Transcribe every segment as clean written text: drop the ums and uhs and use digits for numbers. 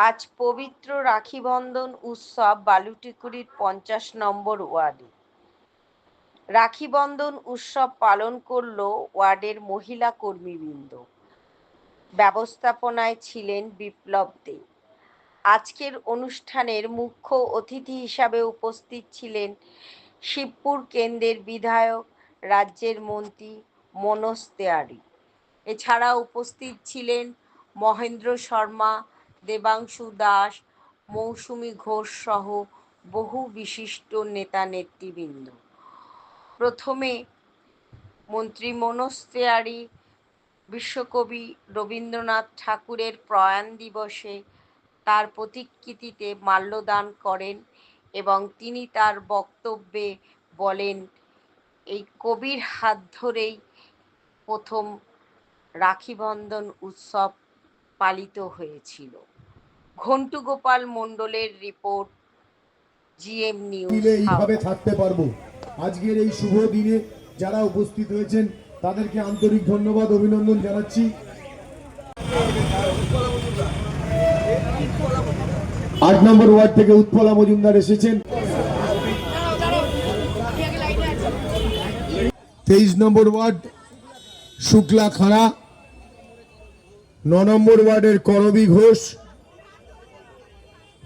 আজ পবিত্র রাখি বন্ধন উৎসব বালুটিকুড়ির 50 নম্বর ওয়ার্ডে। রাখি বন্ধন উৎসব পালন করল ওয়ার্ডের মহিলা কর্মীবৃন্দ। ব্যবস্থাপনায় ছিলেন বিপ্লব দে। আজকের অনুষ্ঠানের মুখ্য অতিথি হিসাবে উপস্থিত ছিলেন শিবপুর কেন্দ্রের বিধায়ক, রাজ্যের মন্ত্রী মনোজ তেওয়ারি। এছাড়া উপস্থিত ছিলেন মহেন্দ্র শর্মা, দেবাংশু দাস, মৌসুমী ঘোষ সহ বহু বিশিষ্ট নেতা নেতৃবৃন্দ। প্রথমে মন্ত্রী মনোজ তেওয়ারি বিশ্বকবি রবীন্দ্রনাথ ঠাকুরের প্রয়াণ দিবসে তার প্রতিকৃতিতে মাল্যদান করেন এবং তিনি তার বক্তব্যে বলেন, এই কবির হাত ধরেই প্রথম রাখি বন্ধন উৎসব পালিত হয়েছিল। ঘন্টু গোপাল মণ্ডলের রিপোর্ট, জিএম নিউজ। এইভাবে থাকতে পারবো। আজকের এই শুভ দিনে যারা উপস্থিত হয়েছেন তাদেরকে আন্তরিক ধন্যবাদ, অভিনন্দন জানাচ্ছি। 8 নম্বর ওয়ার্ড থেকে উৎপলা মজুমদার এসেছেন। 23 নম্বর ওয়ার্ড শুক্লা খাড়া, 9 নম্বর ওয়ার্ডের করবী ঘোষ,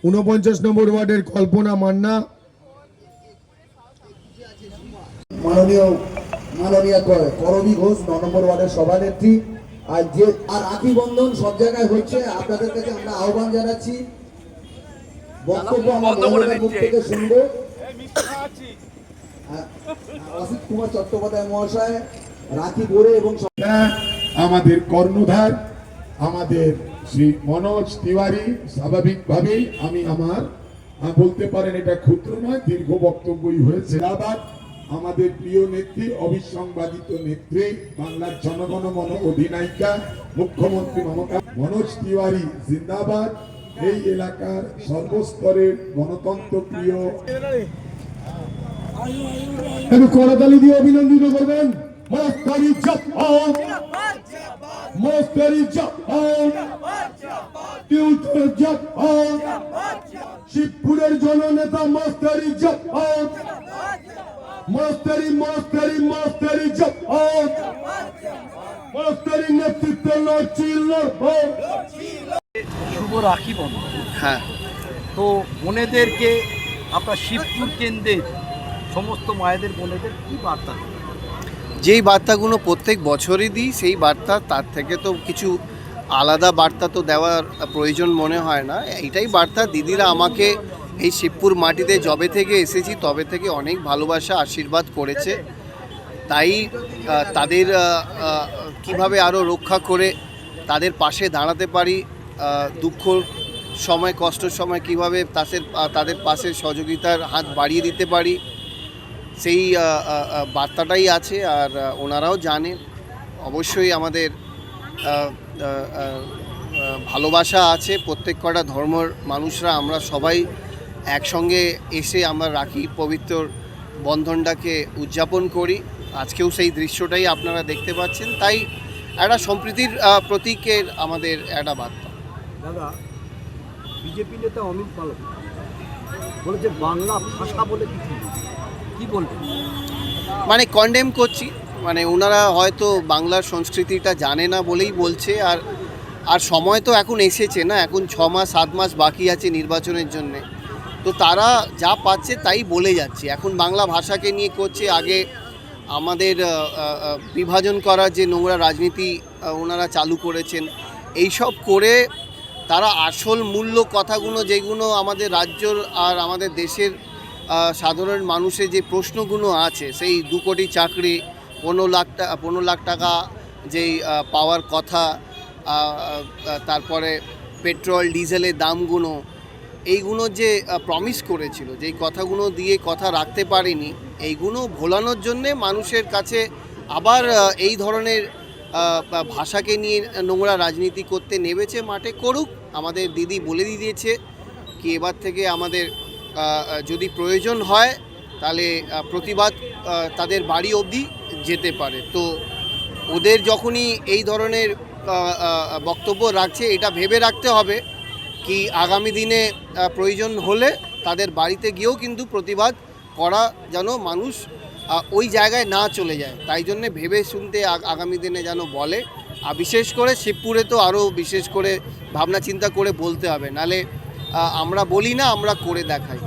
49 নম্বর ওয়ার্ডের কল্পনা মান্না, মাননীয় করবী ঘোষ 9 নম্বর ওয়ার্ডের সভানেত্রী। আর রাখি বন্ধন সব জায়গায় হচ্ছে, আপনাদের কাছে আমরা আহ্বান জানাচ্ছি, বক্তব্য আমার মুখ থেকে শুনবো। অসিত কুমার চট্টোপাধ্যায় মহাশয় রাখি পরে এবং আমাদের কর্ণধার আমাদের শ্রী মনোজ তিওয়ারি স্বাভাবিকভাবেই আমি আমার বলতে পারেন এটা ক্ষুদ্র নয়, দীর্ঘ বক্তব্যই হয়েছে। আমাদের প্রিয় নেত্রী, অবিসংবাদিত নেত্রী, বাংলার জনগণ মন অধিনায়িকা মুখ্যমন্ত্রী মমতা। মনোজ তিওয়ারি জিন্দাবাদ। এই এলাকার সর্বস্তরের গণতন্ত্র প্রিয়, একটু করতালি দিয়ে অভিনন্দিত করবেন। শিবপুরের জননেতা মাস্টারি জাপান, মাস্টারি মাস্টারি মাস্টারি জাপান, মাস্টারি নেতৃত্বে লড়ছিল। শুভ রাখি বন্ধন। হ্যাঁ, তো বোনেদেরকে আপনার শিবপুর কেন্দ্রের সমস্ত মায়েদের বোনেদের কী বার্তা? যেই বার্তাগুলো প্রত্যেক বছরই দিই সেই বার্তা, তার থেকে তো কিছু আলাদা বার্তা তো দেওয়ার প্রয়োজন মনে হয় না। এইটাই বার্তা, দিদিরা আমাকে এই শিবপুর মাটিতে যবে থেকে এসেছি তবে থেকে অনেক ভালোবাসা আশীর্বাদ করেছে। তাই তাদের কিভাবে আরও রক্ষা করে তাদের পাশে দাঁড়াতে পারি, দুঃখ সময় কষ্টের সময় কিভাবে তাদের পাশে সহযোগিতার হাত বাড়িয়ে দিতে পারি, সেই বার্তাটাই আছে। আর ওনারাও জানেন অবশ্যই আমাদের ভালোবাসা আছে, প্রত্যেক কটা ধর্মের মানুষরা আমরা সবাই একসঙ্গে এসে আমরা রাখি পবিত্র বন্ধনটাকে উদযাপন করি। আজকেও সেই দৃশ্যটাই আপনারা দেখতে পাচ্ছেন। তাই একটা সম্প্রীতির প্রতীকের আমাদের একটা বার্তা। দাদা, বিজেপি নেতা অমিত মালব বলেছে বাংলা ভাষা বলে কিছু, কি বলবেন? মানে কন্ডেম করছি, মানে ওনারা হয়তো বাংলার সংস্কৃতিটা জানে না বলেই বলছে। আর সময় তো এখন এসেছে না, এখন 6 মাস 7 মাস বাকি আছে নির্বাচনের জন্যে। তো তারা যা পাচ্ছে তাই বলে যাচ্ছে। এখন বাংলা ভাষাকে নিয়ে করছে। আগে আমাদের বিভাজন করার যে নোংরা রাজনীতি ওনারা চালু করেছেন, এইসব করে তারা আসল মূল্য কথাগুলো, যেগুলো আমাদের রাজ্যর আর আমাদের দেশের সাধারণ মানুষের যে প্রশ্নগুলো আছে, সেই 2 কোটি চাকরি, 15 লাখ টাকা যেই পাওয়ার কথা, তারপরে পেট্রোল ডিজেলের দামগুলো, এইগুলো যে প্রমিস করেছিল, যেই কথাগুলো দিয়ে কথা রাখতে পারেনি, এইগুলো ভোলানোর জন্যে মানুষের কাছে আবার এই ধরনের ভাষাকে নিয়ে নোংরা রাজনীতি করতে নেমেছে। মাঠে করুক, আমাদের দিদি বলে দিয়েছে কি এবার থেকে আমাদের যদি প্রয়োজন হয় তাহলে প্রতিবাদ তাদের বাড়ি অবধি যেতে পারে। তো ওদের যখনই এই ধরনের বক্তব্য রাখছে, এটা ভেবে রাখতে হবে কি আগামী দিনে প্রয়োজন হলে তাদের বাড়িতে গিয়েও কিন্তু প্রতিবাদ করা যেন মানুষ ওই জায়গায় না চলে যায়, তাই জন্যে ভেবে শুনতে আগামী দিনে যেন বলে। আর বিশেষ করে শিবপুরে তো আরও বিশেষ করে ভাবনা চিন্তা করে বলতে হবে, নালে আমরা বলি না, আমরা করে দেখাই।